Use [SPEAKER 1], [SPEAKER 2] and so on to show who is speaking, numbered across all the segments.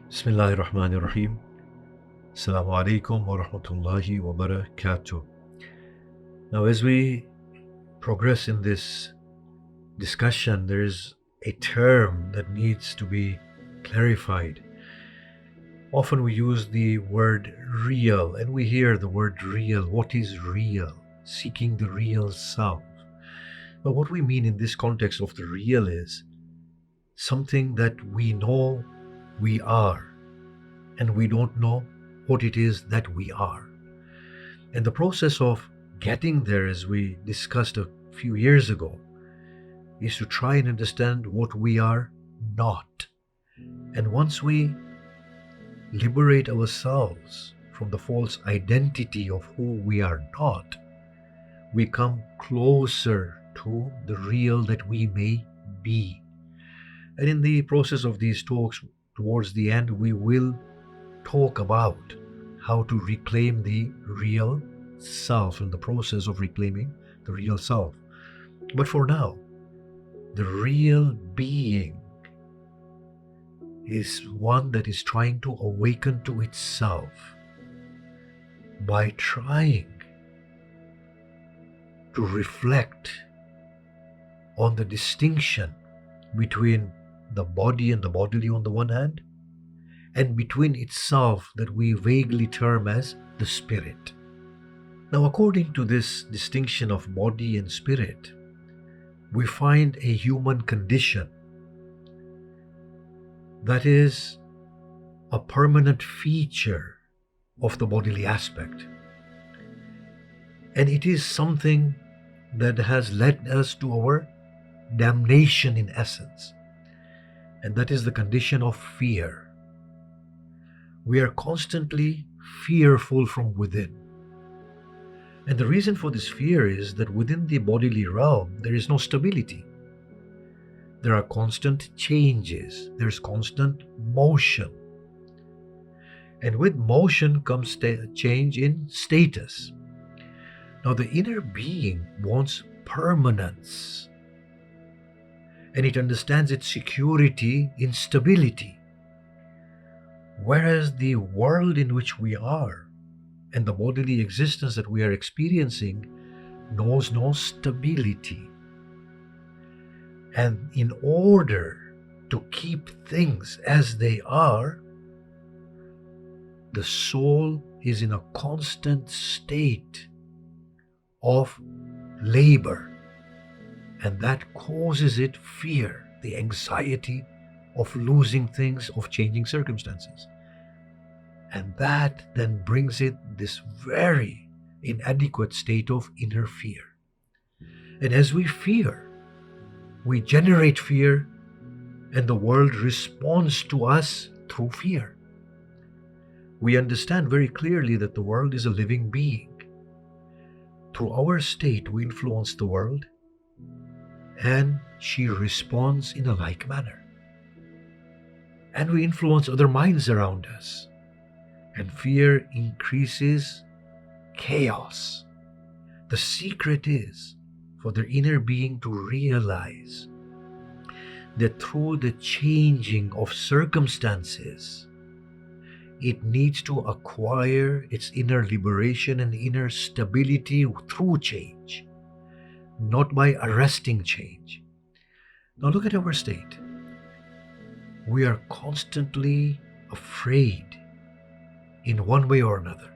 [SPEAKER 1] Bismillahir Rahmanir Rahim. Assalamu alaikum wa rahmatullahi wa barakatuh. Now, as we progress in this discussion, there is a term that needs to be clarified. Often we use the word real, and we hear the word real. What is real? Seeking the real self. But what we mean in this context of the real is something that we know we are, and we don't know what it is that we are. And the process of getting there, as we discussed a few years ago, is to try and understand what we are not. And once we liberate ourselves from the false identity of who we are not, we come closer to the real that we may be. And in the process of these talks, towards the end, we will talk about how to reclaim the real self, in the process of reclaiming the real self. But for now, the real being is one that is trying to awaken to itself by trying to reflect on the distinction between the body and the bodily on the one hand, and between itself that we vaguely term as the spirit. Now, according to this distinction of body and spirit, we find a human condition that is a permanent feature of the bodily aspect. And it is something that has led us to our damnation in essence. And that is the condition of fear. We are constantly fearful from within. And the reason for this fear is that within the bodily realm, there is no stability. There are constant changes. There's constant motion. And with motion comes change in status. Now, the inner being wants permanence. And it understands its security in stability. Whereas the world in which we are and the bodily existence that we are experiencing knows no stability. And in order to keep things as they are, the soul is in a constant state of labor. And that causes it fear, the anxiety of losing things, of changing circumstances. And that then brings it this very inadequate state of inner fear. And as we fear, we generate fear, and the world responds to us through fear. We understand very clearly that the world is a living being. Through our state, we influence the world, and she responds in a like manner. And we influence other minds around us. And fear increases chaos. The secret is for the inner being to realize that through the changing of circumstances, it needs to acquire its inner liberation and inner stability through change, not by arresting change. Now look at our state. We are constantly afraid in one way or another.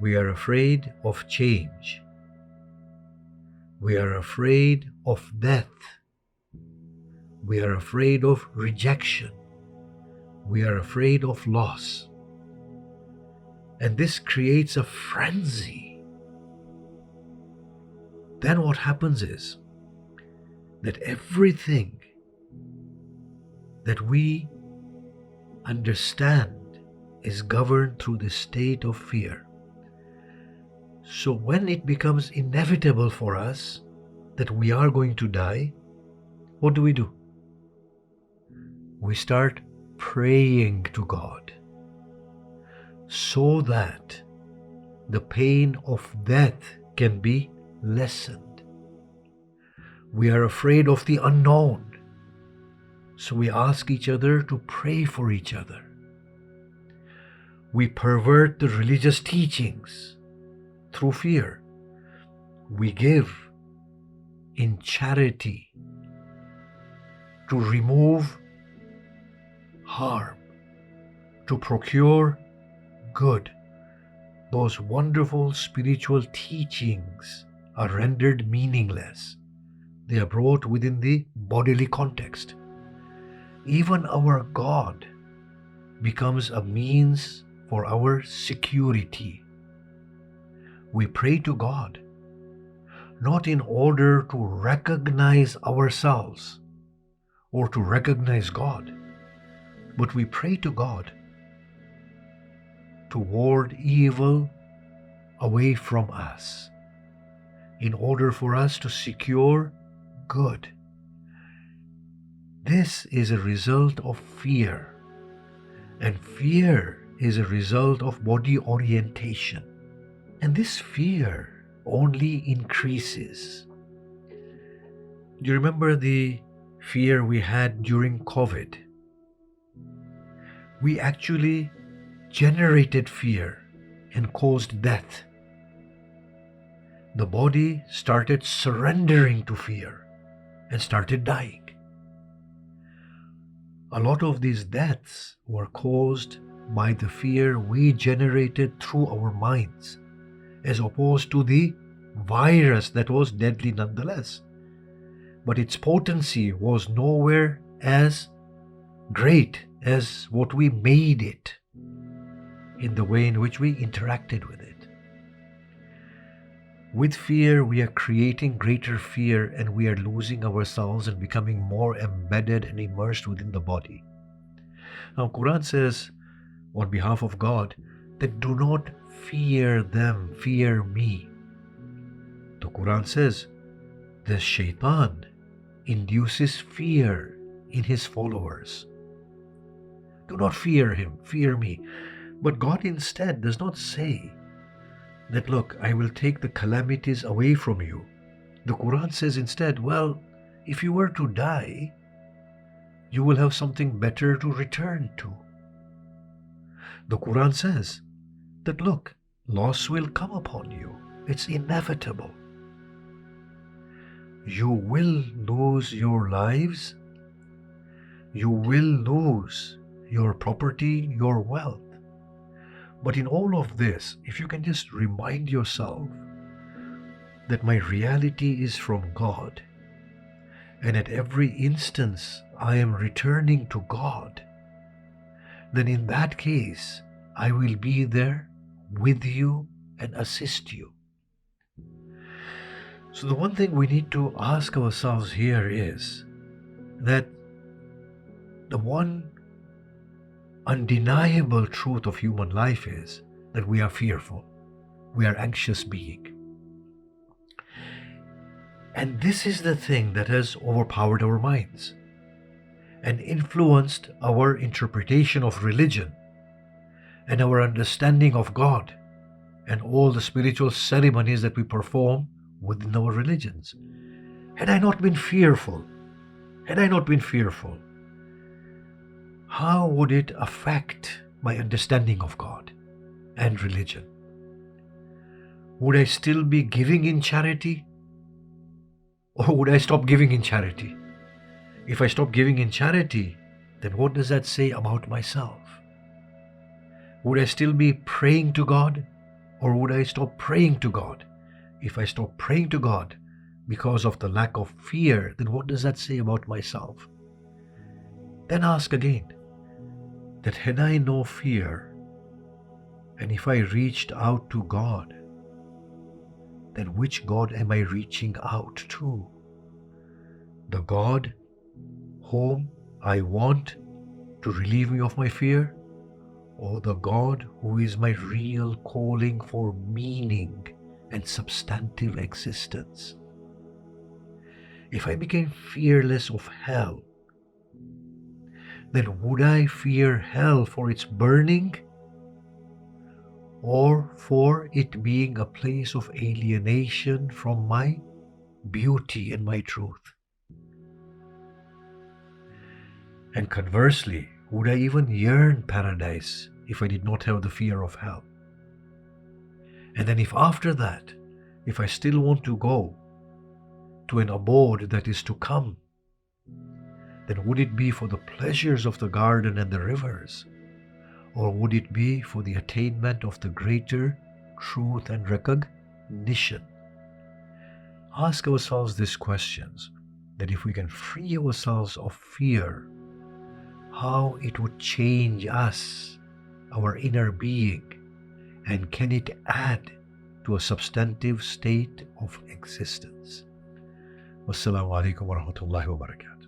[SPEAKER 1] We are afraid of change. We are afraid of death. We are afraid of rejection. We are afraid of loss. And this creates a frenzy. Then what happens is that everything that we understand is governed through the state of fear. So when it becomes inevitable for us that we are going to die, what do? We start praying to God so that the pain of death can be lessened. We are afraid of the unknown. So we ask each other to pray for each other. We pervert the religious teachings through fear. We give in charity to remove harm, to procure good. Those wonderful spiritual teachings are rendered meaningless. They are brought within the bodily context. Even our God becomes a means for our security. We pray to God not in order to recognize ourselves or to recognize God, but we pray to God to ward evil away from us in order for us to secure good. This is a result of fear, and fear is a result of body orientation. And this fear only increases. Do you remember the fear we had during COVID? We actually generated fear and caused death. The body started surrendering to fear and started dying. A lot of these deaths were caused by the fear we generated through our minds, as opposed to the virus that was deadly nonetheless. But its potency was nowhere as great as what we made it in the way in which we interacted with it. With fear, we are creating greater fear, and we are losing ourselves and becoming more embedded and immersed within the body. Now, Quran says on behalf of God that do not fear them, fear me. The Quran says the shaitan induces fear in his followers. Do not fear him, fear me. But God instead does not say that, look, I will take the calamities away from you. The Quran says instead, well, if you were to die, you will have something better to return to. The Quran says that, look, loss will come upon you. It's inevitable. You will lose your lives. You will lose your property, your wealth. But in all of this, if you can just remind yourself that my reality is from God, and at every instance I am returning to God, then in that case I will be there with you and assist you. So the one thing we need to ask ourselves here is that the one undeniable truth of human life is that we are fearful. We are anxious beings. And this is the thing that has overpowered our minds and influenced our interpretation of religion and our understanding of God and all the spiritual ceremonies that we perform within our religions. Had I not been fearful, how would it affect my understanding of God and religion? Would I still be giving in charity? Or would I stop giving in charity? If I stop giving in charity, then what does that say about myself? Would I still be praying to God? Or would I stop praying to God? If I stop praying to God because of the lack of fear, then what does that say about myself? Then ask again, that had I no fear, and if I reached out to God, then which God am I reaching out to? The God whom I want to relieve me of my fear, or the God who is my real calling for meaning and substantive existence? If I became fearless of hell, then would I fear hell for its burning or for it being a place of alienation from my beauty and my truth? And conversely, would I even yearn paradise if I did not have the fear of hell? And then if after that, if I still want to go to an abode that is to come, then would it be for the pleasures of the garden and the rivers? Or would it be for the attainment of the greater truth and recognition? Ask ourselves these questions, that if we can free ourselves of fear, how it would change us, our inner being, and can it add to a substantive state of existence? Wassalamu alaikum wa rahmatullahi wa barakatuh.